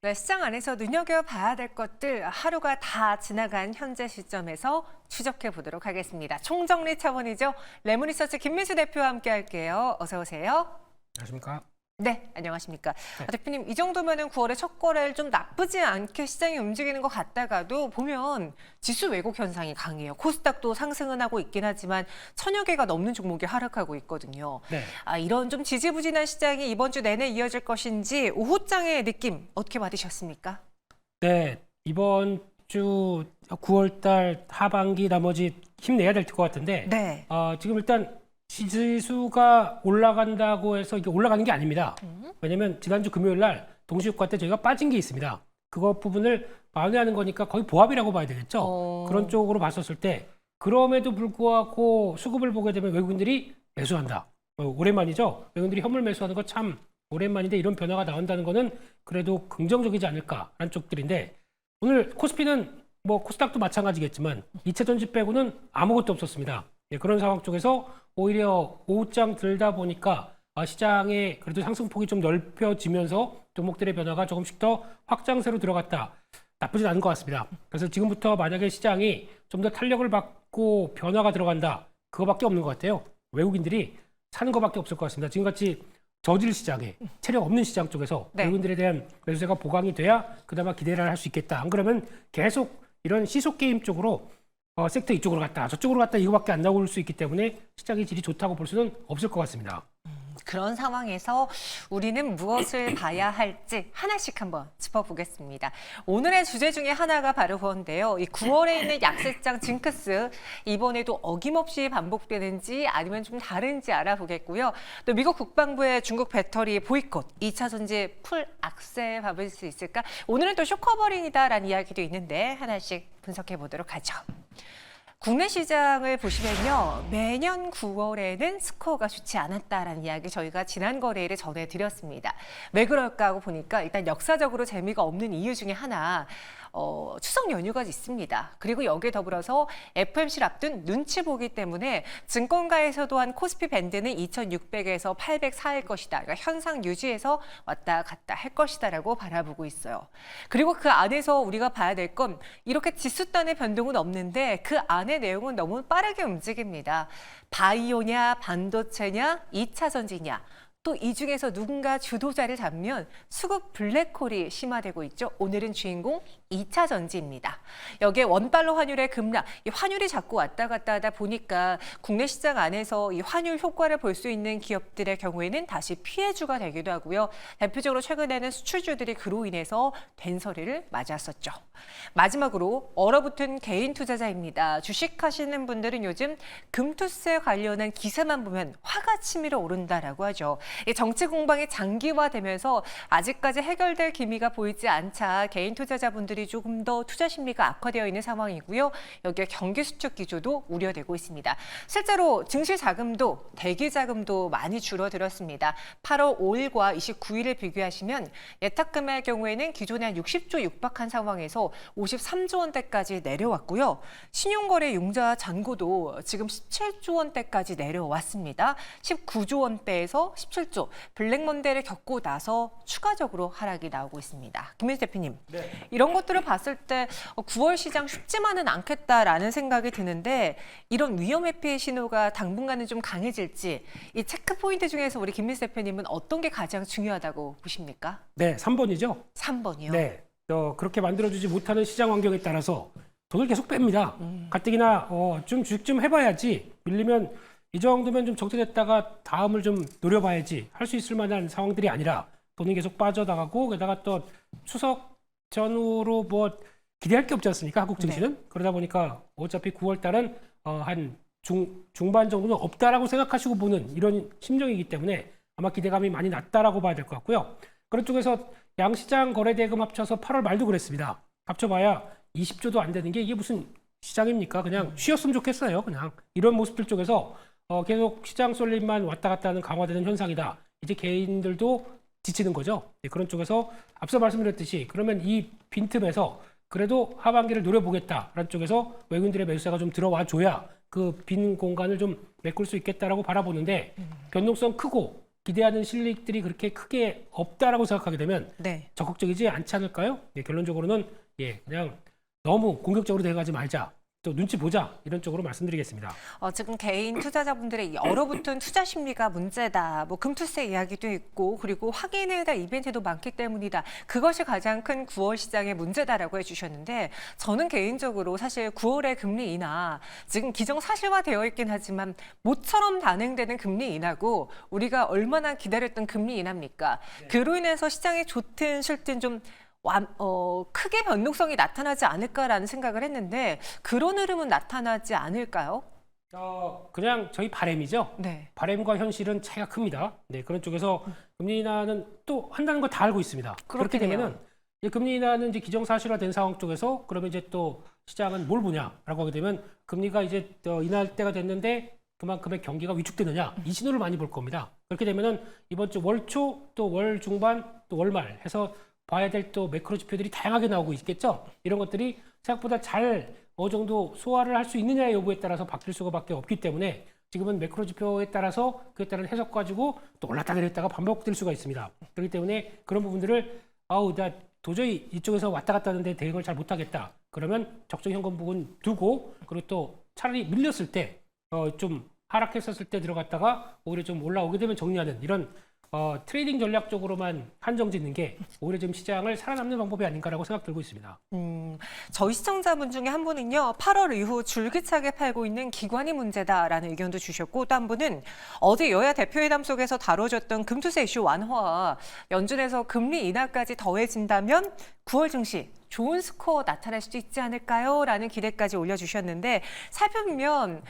네, 시장 안에서 눈여겨봐야 될 것들 하루가 다 지나간 현재 시점에서 추적해 보도록 하겠습니다. 총정리 차원이죠. 레몬리서치 김민수 대표와 함께 할게요. 어서 오세요. 안녕하십니까? 네, 안녕하십니까. 네. 대표님, 이 정도면은 9월에 첫 거래를 좀 나쁘지 않게 시장이 움직이는 것 같다가도 보면 지수 왜곡 현상이 강해요. 코스닥도 상승은 하고 있긴 하지만 천여 개가 넘는 종목이 하락하고 있거든요. 네. 이런 좀 지지부진한 시장이 이번 주 내내 이어질 것인지 오후장의 느낌 어떻게 받으셨습니까? 네, 이번 주 9월 달 하반기 나머지 힘내야 될 것 같은데 네. 지금 일단 지수가 올라간다고 해서 이게 올라가는 게 아닙니다. 왜냐면 지난주 금요일 날 동시효과 때 저희가 빠진 게 있습니다. 그거 부분을 만회하는 거니까 거의 보합이라고 봐야 되겠죠. 그런 쪽으로 봤었을 때 그럼에도 불구하고 수급을 보게 되면 외국인들이 매수한다. 오랜만이죠. 외국인들이 현물 매수하는 거 참 오랜만인데 이런 변화가 나온다는 거는 그래도 긍정적이지 않을까라는 쪽들인데 오늘 코스피는 뭐 코스닥도 마찬가지겠지만 이차전지 빼고는 아무것도 없었습니다. 네, 그런 상황 쪽에서 오히려 오후장 들다 보니까 시장의 그래도 상승폭이 좀 넓혀지면서 종목들의 변화가 조금씩 더 확장세로 들어갔다. 나쁘진 않은 것 같습니다. 그래서 지금부터 만약에 시장이 좀 더 탄력을 받고 변화가 들어간다. 그거밖에 없는 것 같아요. 외국인들이 사는 것밖에 없을 것 같습니다. 지금같이 저질 시장에 체력 없는 시장 쪽에서 네. 외국인들에 대한 매수세가 보강이 돼야 그나마 기대를 할 수 있겠다. 안 그러면 계속 이런 시속 게임 쪽으로 섹터 이쪽으로 갔다 저쪽으로 갔다 이거밖에 안 나올 수 있기 때문에 시장의 질이 좋다고 볼 수는 없을 것 같습니다. 그런 상황에서 우리는 무엇을 봐야 할지 하나씩 한번 짚어보겠습니다. 오늘의 주제 중에 하나가 바로 그건데요. 이 9월에 있는 약세장 징크스 이번에도 어김없이 반복되는지 아니면 좀 다른지 알아보겠고요. 또 미국 국방부의 중국 배터리 보이콧, 2차 전지 풀 악세 밟을 수 있을까? 오늘은 또 쇼커버링이다라는 이야기도 있는데 하나씩 분석해 보도록 하죠. 국내 시장을 보시면요. 매년 9월에는 스코어가 좋지 않았다라는 이야기 저희가 지난 거래일에 전해드렸습니다. 왜 그럴까 하고 보니까 일단 역사적으로 재미가 없는 이유 중에 하나 추석 연휴가 있습니다. 그리고 여기에 더불어서 FOMC를 앞둔 눈치 보기 때문에 증권가에서도 한 코스피 밴드는 2600에서 804일 것이다. 그러니까 현상 유지해서 왔다 갔다 할 것이다라고 바라보고 있어요. 그리고 그 안에서 우리가 봐야 될 건 이렇게 지수단의 변동은 없는데 그 안의 내용은 너무 빠르게 움직입니다. 바이오냐, 반도체냐, 2차 전지냐. 또 이 중에서 누군가 주도자를 잡으면 수급 블랙홀이 심화되고 있죠. 오늘은 주인공 2차 전지입니다. 여기에 원달러 환율의 급락, 이 환율이 자꾸 왔다 갔다 하다 보니까 국내 시장 안에서 이 환율 효과를 볼 수 있는 기업들의 경우에는 다시 피해주가 되기도 하고요. 대표적으로 최근에는 수출주들이 그로 인해서 된서리를 맞았었죠. 마지막으로 얼어붙은 개인 투자자입니다. 주식하시는 분들은 요즘 금투세 관련한 기사만 보면 화가 치밀어 오른다라고 하죠. 정치 공방이 장기화되면서 아직까지 해결될 기미가 보이지 않자 개인 투자자분들이 조금 더 투자 심리가 악화되어 있는 상황이고요. 여기에 경기 수축 기조도 우려되고 있습니다. 실제로 증시 자금도 대기 자금도 많이 줄어들었습니다. 8월 5일과 29일을 비교하시면 예탁금의 경우에는 기존에 한 60조 육박한 상황에서 53조 원대까지 내려왔고요. 신용거래 융자 잔고도 지금 17조 원대까지 내려왔습니다. 19조 원대에서 17조 블랙먼데이를 겪고 나서 추가적으로 하락이 나오고 있습니다. 김민수 대표님, 네. 이런 것들을 봤을 때 9월 시장 쉽지만은 않겠다라는 생각이 드는데 이런 위험 회피 신호가 당분간은 좀 강해질지 이 체크 포인트 중에서 우리 김민수 대표님은 어떤 게 가장 중요하다고 보십니까? 네, 3번이죠. 3번이요. 네, 그렇게 만들어주지 못하는 시장 환경에 따라서 돈을 계속 뺍니다. 가뜩이나 좀 주식 좀 해봐야지 밀리면 이 정도면 좀 정체됐다가 다음을 좀 노려봐야지 할 수 있을 만한 상황들이 아니라 돈이 계속 빠져나가고 게다가 또 추석 전후로 뭐 기대할 게 없지 않습니까? 한국 증시는. 네. 그러다 보니까 어차피 9월 달은 한 중반 정도는 없다라고 생각하시고 보는 이런 심정이기 때문에 아마 기대감이 많이 낮다라고 봐야 될 것 같고요. 그런 쪽에서 양시장 거래대금 합쳐서 8월 말도 그랬습니다. 합쳐봐야 20조도 안 되는 게 이게 무슨 시장입니까? 그냥 쉬었으면 좋겠어요. 그냥 이런 모습들 쪽에서 계속 시장 쏠림만 왔다 갔다 하는 강화되는 현상이다. 이제 개인들도 지치는 거죠. 네, 그런 쪽에서 앞서 말씀드렸듯이 그러면 이 빈틈에서 그래도 하반기를 노려보겠다라는 쪽에서 외국인들의 매수세가 좀 들어와 줘야 그 빈 공간을 좀 메꿀 수 있겠다라고 바라보는데 변동성 크고 기대하는 실익들이 그렇게 크게 없다라고 생각하게 되면 네. 적극적이지 않지 않을까요? 예, 결론적으로는 그냥 너무 공격적으로 대응하지 말자. 또 눈치 보자 이런 쪽으로 말씀드리겠습니다. 지금 개인 투자자분들의 이 얼어붙은 투자 심리가 문제다. 뭐 금투세 이야기도 있고 그리고 확인해야 될 이벤트도 많기 때문이다. 그것이 가장 큰 9월 시장의 문제다라고 해주셨는데 저는 개인적으로 사실 9월의 금리 인하 지금 기정사실화되어 있긴 하지만 모처럼 단행되는 금리 인하고 우리가 얼마나 기다렸던 금리 인하입니까? 그로 인해서 시장이 좋든 싫든 좀 크게 변동성이 나타나지 않을까라는 생각을 했는데 그런 흐름은 나타나지 않을까요? 그냥 저희 바람이죠. 네. 바람과 현실은 차이가 큽니다. 네, 그런 쪽에서 금리 인하는 또 한다는 거 다 알고 있습니다. 그렇게 그렇긴 해요. 되면은 이제 금리 인하는 이제 기정사실화된 상황 쪽에서 그러면 이제 또 시장은 뭘 보냐라고 하게 되면 금리가 이제 인하할 때가 됐는데 그만큼의 경기가 위축되느냐 이 신호를 많이 볼 겁니다. 그렇게 되면은 이번 주 월 초 또 월 중반 또 월말 해서 봐야 될 또 매크로 지표들이 다양하게 나오고 있겠죠. 이런 것들이 생각보다 잘 어느 정도 소화를 할 수 있느냐의 여부에 따라서 바뀔 수가밖에 없기 때문에 지금은 매크로 지표에 따라서 그에 따른 해석 가지고 또 올랐다 내렸다가 반복될 수가 있습니다. 그렇기 때문에 그런 부분들을 나 도저히 이쪽에서 왔다 갔다 하는데 대응을 잘 못하겠다. 그러면 적정 현금 부분 두고 그리고 또 차라리 밀렸을 때 좀 하락했었을 때 들어갔다가 오히려 좀 올라오게 되면 정리하는 이런 트레이딩 전략적으로만 한정짓는 게 오히려 지금 시장을 살아남는 방법이 아닌가라고 생각 들고 있습니다. 저희 시청자분 중에 한 분은요. 8월 이후 줄기차게 팔고 있는 기관이 문제다라는 의견도 주셨고 또 한 분은 어제 여야 대표회담 속에서 다뤄졌던 금투세 이슈 완화와 연준에서 금리 인하까지 더해진다면 9월 증시 좋은 스코어 나타날 수도 있지 않을까요? 라는 기대까지 올려주셨는데 살펴보면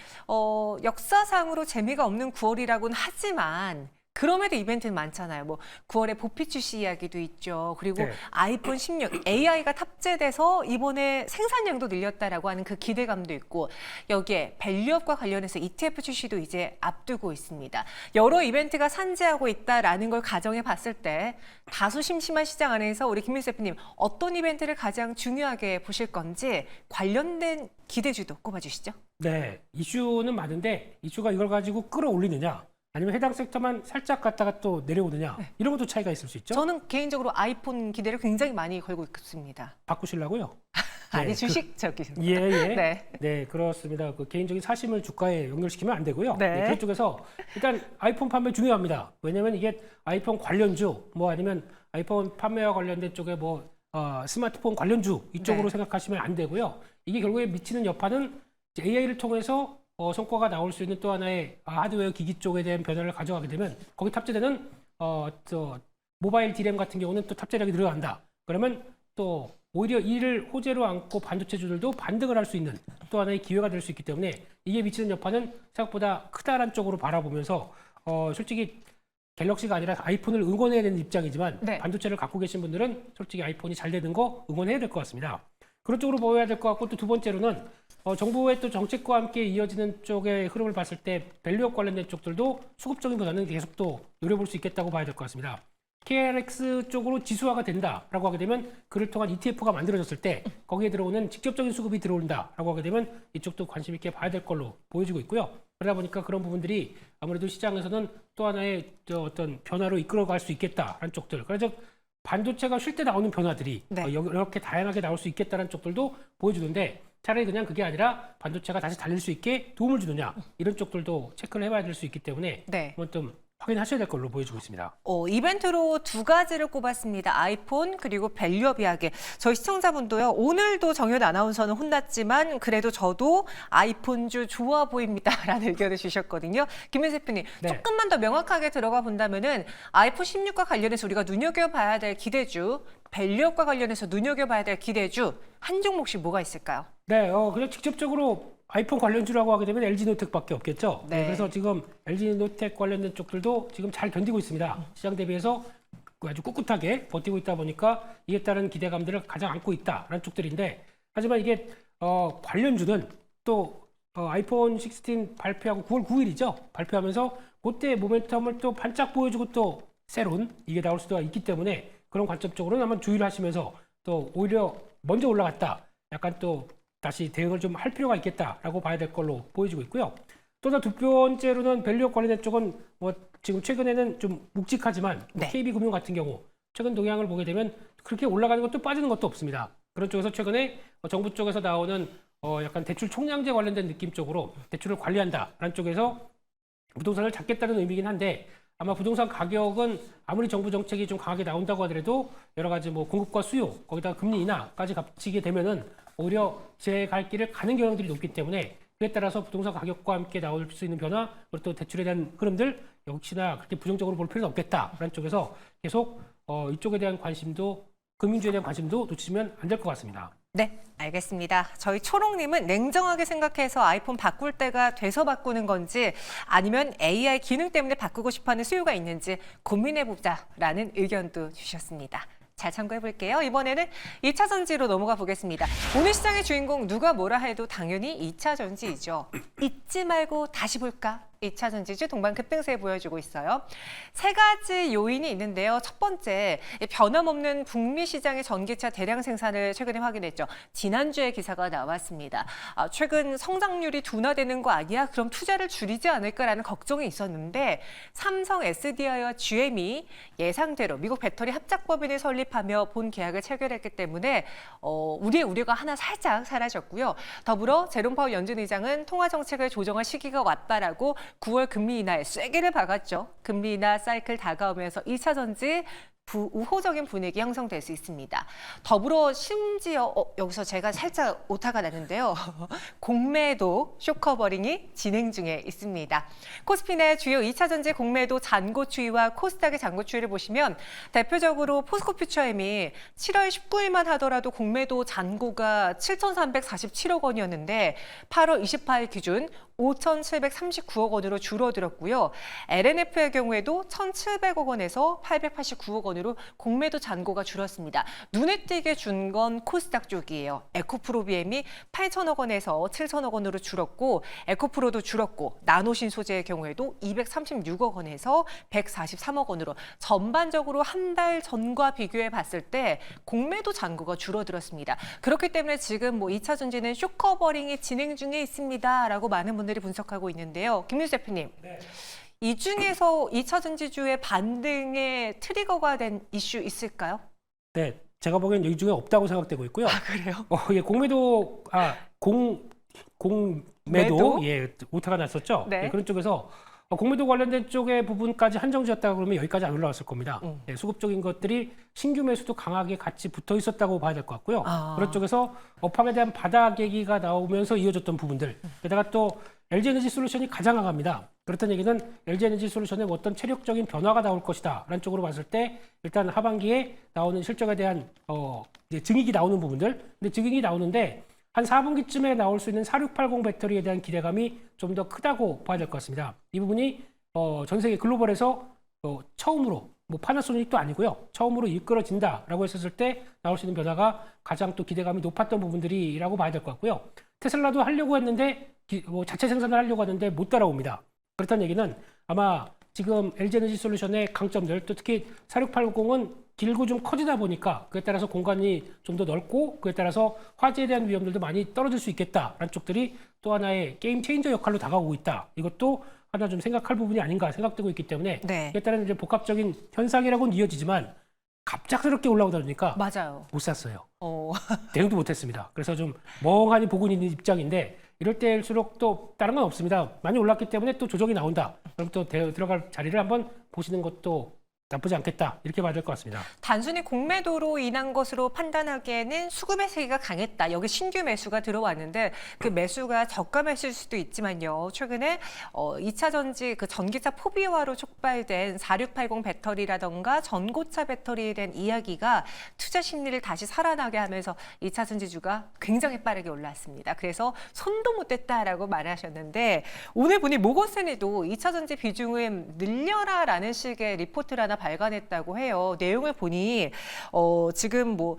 역사상으로 재미가 없는 9월이라고는 하지만 그럼에도 이벤트는 많잖아요. 뭐 9월에 보피 출시 이야기도 있죠. 그리고 네. 아이폰 16 AI가 탑재돼서 이번에 생산량도 늘렸다라고 하는 그 기대감도 있고 여기에 밸류업과 관련해서 ETF 출시도 이제 앞두고 있습니다. 여러 이벤트가 산재하고 있다라는 걸 가정해 봤을 때 다소 심심한 시장 안에서 우리 김민수 대표님 어떤 이벤트를 가장 중요하게 보실 건지 관련된 기대주도 꼽아주시죠. 네, 이슈는 많은데 이슈가 이걸 가지고 끌어올리느냐 아니면 해당 섹터만 살짝 갔다가 또 내려오느냐 이런 것도 차이가 있을 수 있죠. 저는 개인적으로 아이폰 기대를 굉장히 많이 걸고 있습니다. 바꾸시려고요? 아니 주식 저기. 네. 네. 그렇습니다. 그 개인적인 사심을 주가에 연결시키면 안 되고요. 네. 그런 쪽에서 일단 아이폰 판매 중요합니다. 왜냐하면 이게 아이폰 관련주 뭐 아니면 아이폰 판매와 관련된 쪽에 뭐 스마트폰 관련주 이쪽으로 네. 생각하시면 안 되고요. 이게 결국에 미치는 여파는 AI를 통해서 성과가 나올 수 있는 또 하나의 하드웨어 기기 쪽에 대한 변화를 가져가게 되면 거기 탑재되는 모바일 D램 같은 경우는 또 탑재량이 늘어난다. 그러면 또 오히려 이를 호재로 안고 반도체주들도 반등을 할 수 있는 또 하나의 기회가 될 수 있기 때문에 이게 미치는 여파는 생각보다 크다란 쪽으로 바라보면서 솔직히 갤럭시가 아니라 아이폰을 응원해야 되는 입장이지만 네. 반도체를 갖고 계신 분들은 솔직히 아이폰이 잘 되는 거 응원해야 될 것 같습니다. 그런 쪽으로 보여야 될 것 같고 또 두 번째로는 정부의 또 정책과 함께 이어지는 쪽의 흐름을 봤을 때 밸류업 관련된 쪽들도 수급적인 변화는 계속 또 노려볼 수 있겠다고 봐야 될 것 같습니다. KRX 쪽으로 지수화가 된다라고 하게 되면 그를 통한 ETF가 만들어졌을 때 거기에 들어오는 직접적인 수급이 들어온다라고 하게 되면 이쪽도 관심 있게 봐야 될 걸로 보여지고 있고요. 그러다 보니까 그런 부분들이 아무래도 시장에서는 또 하나의 어떤 변화로 이끌어갈 수 있겠다라는 쪽들. 그래서 반도체가 쉴 때 나오는 변화들이 네. 이렇게 다양하게 나올 수 있겠다는 쪽들도 보여주는데 차라리 그냥 그게 아니라 반도체가 다시 달릴 수 있게 도움을 주느냐 이런 쪽들도 체크를 해봐야 될 수 있기 때문에 네. 한번 좀 확인하셔야 될 걸로 보여지고 있습니다. 이벤트로 두 가지를 꼽았습니다. 아이폰 그리고 밸류업 이야기. 저희 시청자분도요. 오늘도 정현 아나운서는 혼났지만 그래도 저도 아이폰주 좋아 보입니다라는 의견을 주셨거든요. 김민수 대표님 네. 조금만 더 명확하게 들어가 본다면은 아이폰 16과 관련해서 우리가 눈여겨봐야 될 기대주, 밸류업과 관련해서 눈여겨봐야 될 기대주 한 종목씩 뭐가 있을까요? 네, 그냥 직접적으로 아이폰 관련주라고 하게 되면 LG노텍밖에 없겠죠. 네. 그래서 지금 LG노텍 관련된 쪽들도 지금 잘 견디고 있습니다. 시장 대비해서 아주 꿋꿋하게 버티고 있다 보니까 이에 따른 기대감들을 가장 안고 있다라는 쪽들인데 하지만 이게 관련주는 또 아이폰 16 발표하고 9월 9일이죠. 발표하면서 그때 모멘텀을 또 반짝 보여주고 또 새로운 이게 나올 수도 있기 때문에 그런 관점적으로는 한번 주의를 하시면서 또 오히려 먼저 올라갔다. 약간 또 다시 대응을 좀 할 필요가 있겠다라고 봐야 될 걸로 보여지고 있고요. 또 두 번째로는 밸류업 관련된 쪽은 뭐 지금 최근에는 좀 묵직하지만 뭐 네. KB금융 같은 경우 최근 동향을 보게 되면 그렇게 올라가는 것도 빠지는 것도 없습니다. 그런 쪽에서 최근에 정부 쪽에서 나오는 약간 대출 총량제 관련된 느낌 쪽으로 대출을 관리한다라는 쪽에서 부동산을 잡겠다는 의미긴 한데 아마 부동산 가격은 아무리 정부 정책이 좀 강하게 나온다고 하더라도 여러 가지 뭐 공급과 수요 거기다가 금리 인하까지 겹치게 되면은 오히려 제 갈 길을 가는 경향들이 높기 때문에 그에 따라서 부동산 가격과 함께 나올 수 있는 변화 그리고 또 대출에 대한 흐름들 역시나 그렇게 부정적으로 볼 필요는 없겠다라는 쪽에서 계속 이쪽에 대한 관심도 금융주에 대한 관심도 놓치면 안 될 것 같습니다. 네, 알겠습니다. 저희 초롱님은 냉정하게 생각해서 아이폰 바꿀 때가 돼서 바꾸는 건지 아니면 AI 기능 때문에 바꾸고 싶어하는 수요가 있는지 고민해보자라는 의견도 주셨습니다. 잘 참고해볼게요. 이번에는 2차 전지로 넘어가 보겠습니다. 오늘 시장의 주인공 누가 뭐라 해도 당연히 2차 전지이죠. 잊지 말고 다시 볼까? 2차 전지주 동반 급등세 보여주고 있어요. 세 가지 요인이 있는데요. 첫 번째, 변함없는 북미 시장의 전기차 대량 생산을 최근에 확인했죠. 지난주에 기사가 나왔습니다. 최근 성장률이 둔화되는 거 아니야? 그럼 투자를 줄이지 않을까라는 걱정이 있었는데 삼성 SDI와 GM이 예상대로 미국 배터리 합작법인을 설립하며 본 계약을 체결했기 때문에 우리의 우려가 하나 살짝 사라졌고요. 더불어 제롬 파월 연준 의장은 통화 정책을 조정할 시기가 왔다라고 9월 금리 인하에 쐐기를 박았죠. 금리 인하 사이클 다가오면서 2차 전지 우호적인 분위기 형성될 수 있습니다. 더불어 심지어 여기서 제가 살짝 오타가 나는데요. 공매도 쇼커버링이 진행 중에 있습니다. 코스피 내 주요 2차 전지 공매도 잔고 추이와 코스닥의 잔고 추이를 보시면 대표적으로 포스코 퓨처엠이 7월 19일만 하더라도 공매도 잔고가 7,347억 원이었는데 8월 28일 기준 5,739억 원으로 줄어들었고요. LNF의 경우에도 1,700억 원에서 889억 원으로 공매도 잔고가 줄었습니다. 눈에 띄게 준 건 코스닥 쪽이에요. 에코프로비엠이 8천억 원에서 7천억 원으로 줄었고 에코프로도 줄었고 나노신소재의 경우에도 236억 원에서 143억 원으로 전반적으로 한 달 전과 비교해 봤을 때 공매도 잔고가 줄어들었습니다. 그렇기 때문에 지금 뭐 2차 전지는 쇼커버링이 진행 중에 있습니다라고 많은 분들이 분석하고 있는데요. 김민수 대표님. 네. 이 중에서 2차 전지주의 반등의 트리거가 된 이슈 있을까요? 네, 제가 보기엔 여기 중에 없다고 생각되고 있고요. 그래요? 예, 공매도 매도? 예, 오타가 났었죠. 네. 예, 그런 쪽에서 공매도 관련된 쪽의 부분까지 한정지었다 그러면 여기까지 안 올라왔을 겁니다. 예, 수급적인 것들이 신규 매수도 강하게 같이 붙어 있었다고 봐야 될 것 같고요. 그런 쪽에서 업황에 대한 바닥 얘기가 나오면서 이어졌던 부분들. 게다가 또 LG에너지솔루션이 가장 강합니다. 그렇다는 얘기는 LG에너지솔루션에 어떤 체력적인 변화가 나올 것이다 라는 쪽으로 봤을 때 일단 하반기에 나오는 실적에 대한 이제 증익이 나오는 부분들. 근데 증익이 나오는데 한 4분기쯤에 나올 수 있는 4680 배터리에 대한 기대감이 좀 더 크다고 봐야 될 것 같습니다. 이 부분이 전 세계 글로벌에서 처음으로 뭐 파나소닉도 아니고요. 처음으로 이끌어진다라고 했었을 때 나올 수 있는 변화가 가장 또 기대감이 높았던 부분들이라고 봐야 될 것 같고요. 테슬라도 하려고 했는데 자체 생산을 하려고 하는데 못 따라옵니다. 그렇다는 얘기는 아마 지금 LG에너지솔루션의 강점들 또 특히 4680은 길고 좀 커지다 보니까 그에 따라서 공간이 좀 더 넓고 그에 따라서 화재에 대한 위험들도 많이 떨어질 수 있겠다라는 쪽들이 또 하나의 게임 체인저 역할로 다가오고 있다. 이것도 하나 좀 생각할 부분이 아닌가 생각되고 있기 때문에 네. 그에 따른 이제 복합적인 현상이라고는 이어지지만 갑작스럽게 올라오다 보니까 맞아요. 못 샀어요. 어. 대응도 못했습니다. 그래서 좀 멍하니 보고 있는 입장인데 이럴 때일수록 또 다른 건 없습니다. 많이 올랐기 때문에 또 조정이 나온다. 그럼 또 들어갈 자리를 한번 보시는 것도 나쁘지 않겠다. 이렇게 봐야 될 것 같습니다. 단순히 공매도로 인한 것으로 판단하기에는 수급의 세기가 강했다. 여기 신규 매수가 들어왔는데 그 매수가 저가 매수일 수도 있지만요. 최근에 2차 전지 그 전기차 포비화로 촉발된 4680 배터리라던가 전고차 배터리에 대한 이야기가 투자 심리를 다시 살아나게 하면서 2차 전지주가 굉장히 빠르게 올랐습니다. 그래서 손도 못 댔다라고 말하셨는데 오늘 보니 모건스탠리도 2차 전지 비중을 늘려라라는 식의 리포트를 하나 발간했다고 해요. 내용을 보니 지금 뭐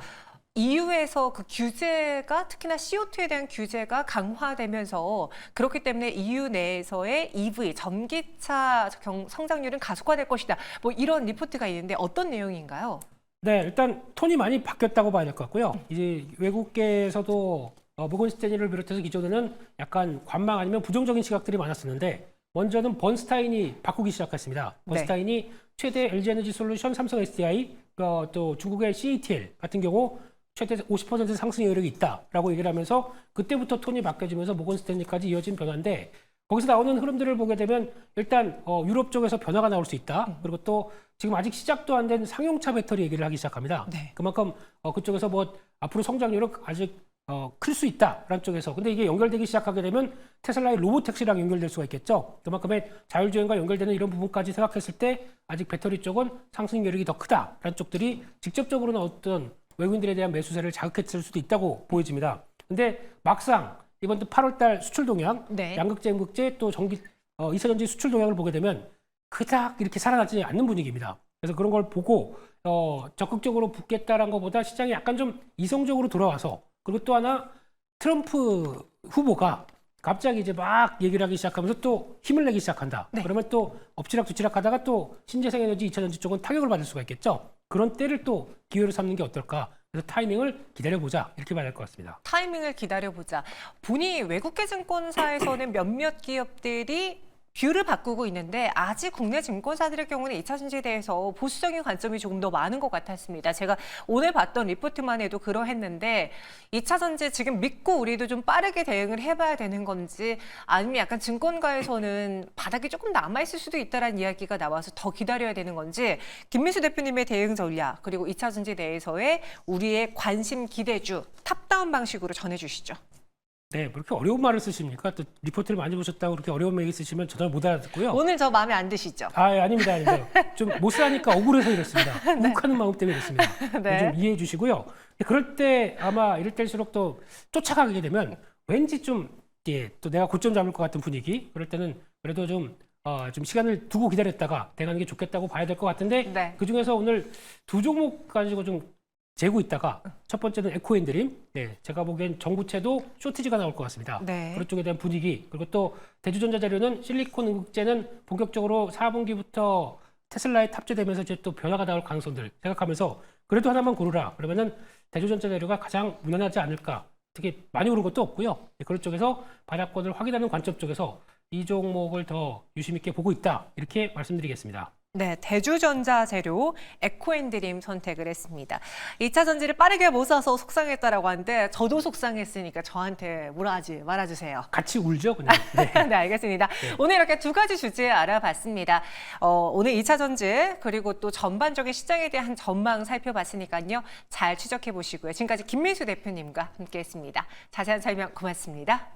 EU에서 그 규제가 특히나 CO2에 대한 규제가 강화되면서 그렇기 때문에 EU 내에서의 EV 전기차 성장률은 가속화될 것이다. 뭐 이런 리포트가 있는데 어떤 내용인가요? 네, 일단 톤이 많이 바뀌었다고 봐야 될 것 같고요. 이제 외국계에서도 모건 스탠리를 비롯해서 기존에는 약간 관망 아니면 부정적인 시각들이 많았었는데 먼저는 번스타인이 바꾸기 시작했습니다. 번스타인이 최대 LG에너지 솔루션, 삼성 SDI, 또 중국의 CATL 같은 경우 최대 50% 상승 여력이 있다라고 얘기를 하면서 그때부터 톤이 바뀌어지면서 모건 스탠리까지 이어진 변화인데 거기서 나오는 흐름들을 보게 되면 일단 유럽 쪽에서 변화가 나올 수 있다. 그리고 또 지금 아직 시작도 안 된 상용차 배터리 얘기를 하기 시작합니다. 네. 그만큼 그쪽에서 뭐 앞으로 성장률은 아직 클 수 있다라는 쪽에서. 근데 이게 연결되기 시작하게 되면 테슬라의 로보택시랑 연결될 수가 있겠죠. 그만큼의 자율주행과 연결되는 이런 부분까지 생각했을 때 아직 배터리 쪽은 상승 여력이 더 크다라는 쪽들이 직접적으로는 어떤 외국인들에 대한 매수세를 자극했을 수도 있다고 보여집니다. 근데 막상 이번 또 8월달 수출 동향, 네. 양극재, 음극재 또 이차전지 수출 동향을 보게 되면 그닥 이렇게 살아나지 않는 분위기입니다. 그래서 그런 걸 보고 적극적으로 붙겠다라는 것보다 시장이 약간 좀 이성적으로 돌아와서 그리고 또 하나 트럼프 후보가 갑자기 이제 막 얘기를 하기 시작하면서 또 힘을 내기 시작한다. 네. 그러면 또 엎치락뒤치락 하다가 또 신재생에너지, 이차전지 쪽은 타격을 받을 수가 있겠죠. 그런 때를 또 기회로 삼는 게 어떨까. 그래서 타이밍을 기다려보자 이렇게 봐야 될 것 같습니다. 타이밍을 기다려보자. 보니 외국계 증권사에서는 몇몇 기업들이 뷰를 바꾸고 있는데 아직 국내 증권사들의 경우는 2차 전지에 대해서 보수적인 관점이 조금 더 많은 것 같았습니다. 제가 오늘 봤던 리포트만 해도 그러했는데 2차 전지 지금 믿고 우리도 좀 빠르게 대응을 해봐야 되는 건지 아니면 약간 증권가에서는 바닥이 조금 남아있을 수도 있다는 이야기가 나와서 더 기다려야 되는 건지 김민수 대표님의 대응 전략 그리고 2차 전지에 대해서의 우리의 관심 기대주 탑다운 방식으로 전해주시죠. 네, 뭐 이렇게 어려운 말을 쓰십니까? 또 리포트를 많이 보셨다고 그렇게 어려운 얘기 쓰시면 전혀 못 알아듣고요. 오늘 저 마음에 안 드시죠? 아닙니다. 좀 못 사니까 억울해서 이렇습니다. 욱하는 마음 때문에 이렇습니다. 네. 좀 이해해 주시고요. 그럴 때 아마 이럴 때일수록 또 쫓아가게 되면 왠지 좀, 또 내가 고점 잡을 것 같은 분위기, 그럴 때는 그래도 좀 시간을 두고 기다렸다가 대응하는 게 좋겠다고 봐야 될 것 같은데 네. 그 중에서 오늘 두 종목 가지고 좀 재고 있다가 첫 번째는 에코엔드림. 네, 제가 보기엔 전구체도 쇼티지가 나올 것 같습니다. 네. 그런 쪽에 대한 분위기. 그리고 또 대주전자 자료는 실리콘 음극재는 본격적으로 4분기부터 테슬라에 탑재되면서 이제 또 변화가 나올 가능성들 생각하면서 그래도 하나만 고르라. 그러면은 대주전자 자료가 가장 무난하지 않을까. 특히 많이 오른 것도 없고요. 네, 그런 쪽에서 바닥권을 확인하는 관점 쪽에서 이 종목을 더 유심 있게 보고 있다. 이렇게 말씀드리겠습니다. 네, 대주전자 재료 에코엔드림 선택을 했습니다. 2차 전지를 빠르게 못 사서 속상했다라고 하는데 저도 속상했으니까 저한테 뭐라 하지 말아주세요. 같이 울죠, 그냥. 네. 네, 알겠습니다. 네. 오늘 이렇게 두 가지 주제 알아봤습니다. 오늘 2차 전지 그리고 또 전반적인 시장에 대한 전망 살펴봤으니까요. 잘 추적해 보시고요. 지금까지 김민수 대표님과 함께했습니다. 자세한 설명 고맙습니다.